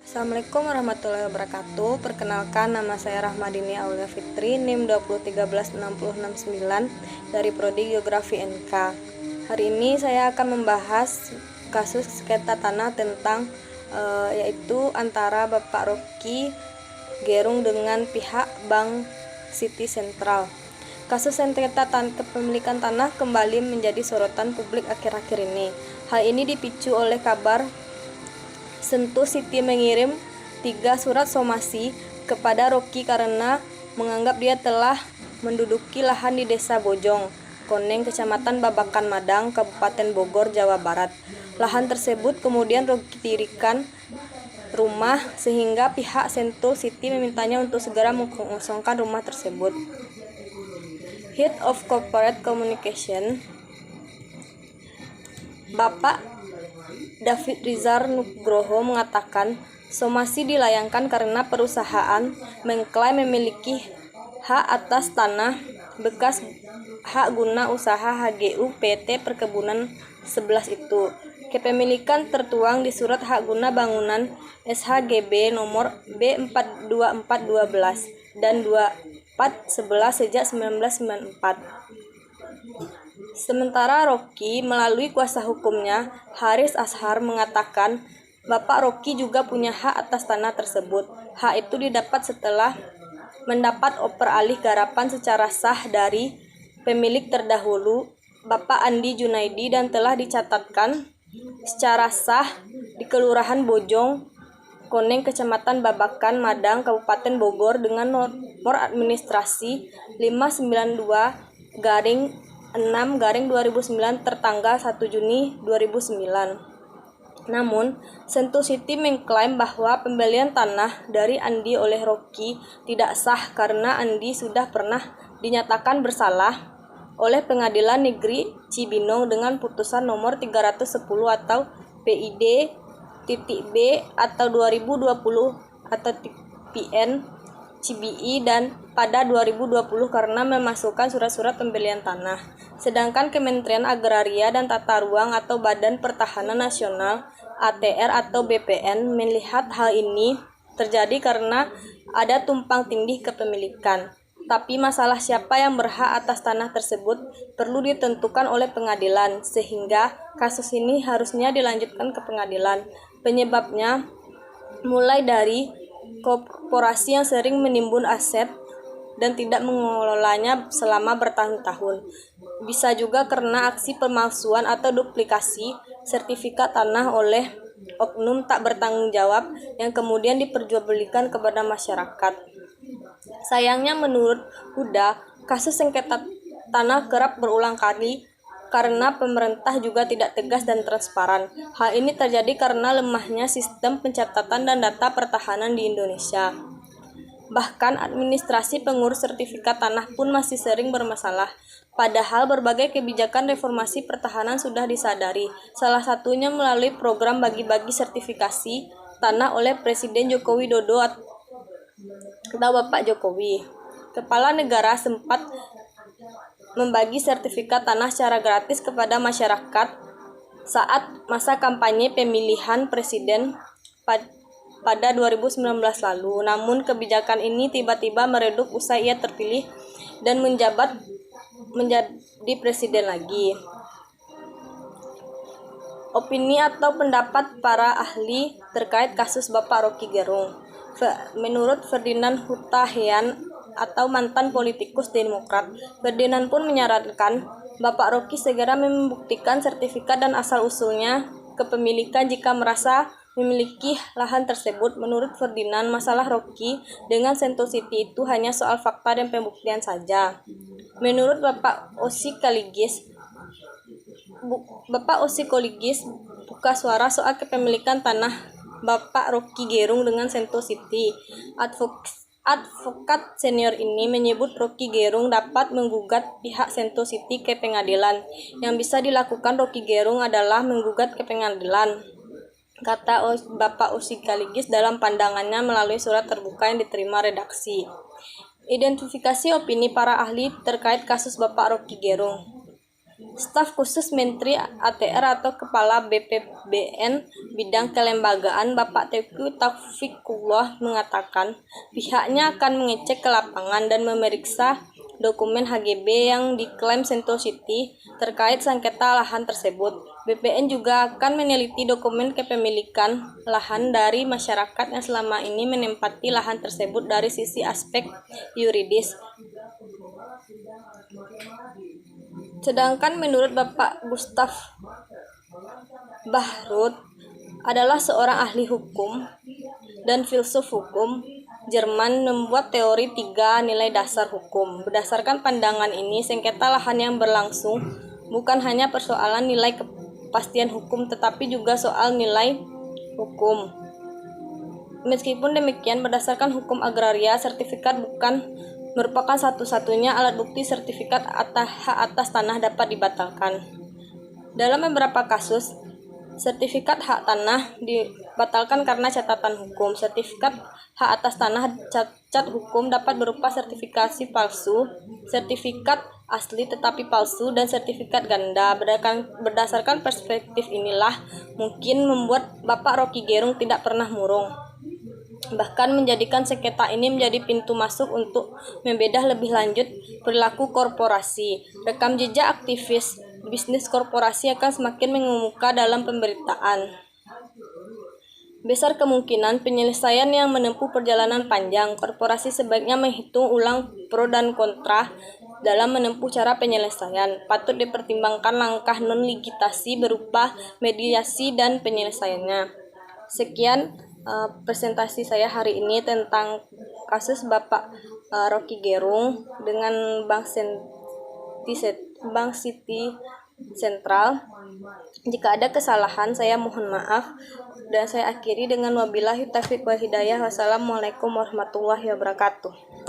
Assalamualaikum warahmatullahi wabarakatuh. Perkenalkan, nama saya Rahmadini Aulia Fitri, NIM 2013669 dari Prodi Geografi NK. Hari ini saya akan membahas kasus sengketa tanah tentang yaitu antara Bapak Rocky Gerung dengan pihak Bank City Central. Kasus sengketa kepemilikan tanah kembali menjadi sorotan publik akhir-akhir ini. Hal ini dipicu oleh kabar Sentul City mengirim 3 surat somasi kepada Rocky karena menganggap dia telah menduduki lahan di Desa Bojong, Koneng, Kecamatan Babakan Madang, Kabupaten Bogor, Jawa Barat. Lahan tersebut kemudian Rocky dirikan rumah sehingga pihak Sentul City memintanya untuk segera mengosongkan rumah tersebut. Head of Corporate Communication, Bapak David Rizar Nugroho mengatakan somasi dilayangkan karena perusahaan mengklaim memiliki hak atas tanah bekas hak guna usaha HGU PT Perkebunan 11 itu. Kepemilikan tertuang di Surat Hak Guna Bangunan SHGB nomor B42412 dan 2411 sejak 1994. Sementara Rocky melalui kuasa hukumnya, Haris Ashar, mengatakan Bapak Rocky juga punya hak atas tanah tersebut. Hak itu didapat setelah mendapat oper alih garapan secara sah dari pemilik terdahulu, Bapak Andi Junaidi, dan telah dicatatkan secara sah di Kelurahan Bojong, Koneng, Kecamatan Babakan Madang, Kabupaten Bogor dengan nomor administrasi 592-6-2009 tertanggal 1 Juni 2009. Namun, Sentul City mengklaim bahwa pembelian tanah dari Andi oleh Rocky tidak sah karena Andi sudah pernah dinyatakan bersalah oleh Pengadilan Negeri Cibinong dengan putusan nomor 310 atau PID-B atau 2020 atau PN CBI dan pada 2020 karena memasukkan surat-surat pembelian tanah. Sedangkan Kementerian Agraria dan Tata Ruang atau Badan Pertahanan Nasional ATR atau BPN melihat hal ini terjadi karena ada tumpang tindih kepemilikan. Tapi masalah siapa yang berhak atas tanah tersebut perlu ditentukan oleh pengadilan, sehingga kasus ini harusnya dilanjutkan ke pengadilan. Penyebabnya mulai dari korporasi yang sering menimbun aset dan tidak mengelolanya selama bertahun-tahun. Bisa juga karena aksi pemalsuan atau duplikasi sertifikat tanah oleh oknum tak bertanggung jawab yang kemudian diperjualbelikan kepada masyarakat. Sayangnya menurut Huda, kasus sengketa tanah kerap berulang kali karena pemerintah juga tidak tegas dan transparan. Hal ini terjadi karena lemahnya sistem pencatatan dan data pertahanan di Indonesia. Bahkan administrasi pengurus sertifikat tanah pun masih sering bermasalah. Padahal berbagai kebijakan reformasi pertahanan sudah disadari, salah satunya melalui program bagi-bagi sertifikasi tanah oleh Presiden Joko Widodo atau Bapak Jokowi. Kepala negara sempat membagi sertifikat tanah secara gratis kepada masyarakat saat masa kampanye pemilihan presiden pada 2019 lalu. Namun kebijakan ini tiba-tiba meredup usai ia terpilih dan menjabat menjadi presiden lagi. Opini atau pendapat para ahli terkait kasus Bapak Rocky Gerung. Menurut Ferdinand Hutahian atau mantan politikus Demokrat, Ferdinand pun menyarankan Bapak Rocky segera membuktikan sertifikat dan asal-usulnya kepemilikan jika merasa memiliki lahan tersebut. Menurut Ferdinand, masalah Rocky dengan Sentul City itu hanya soal fakta dan pembuktian saja. Menurut Bapak Osi Kaligis buka suara soal kepemilikan tanah Bapak Rocky Gerung dengan Sentul City. Advokat senior ini menyebut Rocky Gerung dapat menggugat pihak Sentul City ke pengadilan. Yang bisa dilakukan Rocky Gerung adalah menggugat ke pengadilan, kata Bapak Osi Kaligis dalam pandangannya melalui surat terbuka yang diterima redaksi. Identifikasi opini para ahli terkait kasus Bapak Rocky Gerung. Staf khusus Menteri ATR atau Kepala BPBN Bidang Kelembagaan Bapak Teuku Taufikullah mengatakan pihaknya akan mengecek ke lapangan dan memeriksa dokumen HGB yang diklaim Sentul City terkait sengketa lahan tersebut. BPN juga akan meneliti dokumen kepemilikan lahan dari masyarakat yang selama ini menempati lahan tersebut dari sisi aspek yuridis. Sedangkan menurut Bapak Gustaf Bahrut adalah seorang ahli hukum dan filsuf hukum Jerman, membuat teori 3 nilai dasar hukum. Berdasarkan pandangan ini, sengketa lahan yang berlangsung bukan hanya persoalan nilai kepastian hukum tetapi juga soal nilai hukum. Meskipun demikian, berdasarkan hukum agraria, sertifikat bukan merupakan satu-satunya alat bukti sertifikat hak atas tanah dapat dibatalkan. Dalam beberapa kasus, sertifikat hak tanah dibatalkan karena catatan hukum. Sertifikat hak atas tanah cacat hukum dapat berupa sertifikasi palsu, sertifikat asli tetapi palsu, dan sertifikat ganda. Berdasarkan perspektif inilah mungkin membuat Bapak Rocky Gerung tidak pernah murung, bahkan menjadikan sengketa ini menjadi pintu masuk untuk membedah lebih lanjut perilaku korporasi. Rekam jejak aktivis bisnis korporasi akan semakin mengemuka dalam pemberitaan. Besar kemungkinan penyelesaian yang menempuh perjalanan panjang. Korporasi sebaiknya menghitung ulang pro dan kontra dalam menempuh cara penyelesaian. Patut dipertimbangkan langkah non-ligitasi berupa mediasi dan penyelesaiannya. Sekian presentasi saya hari ini tentang kasus Bapak Rocky Gerung dengan Bank City Sentral. Jika ada kesalahan, saya mohon maaf, dan saya akhiri dengan wabillahi taufiq wal hidayah. Wassalamualaikum warahmatullahi wabarakatuh.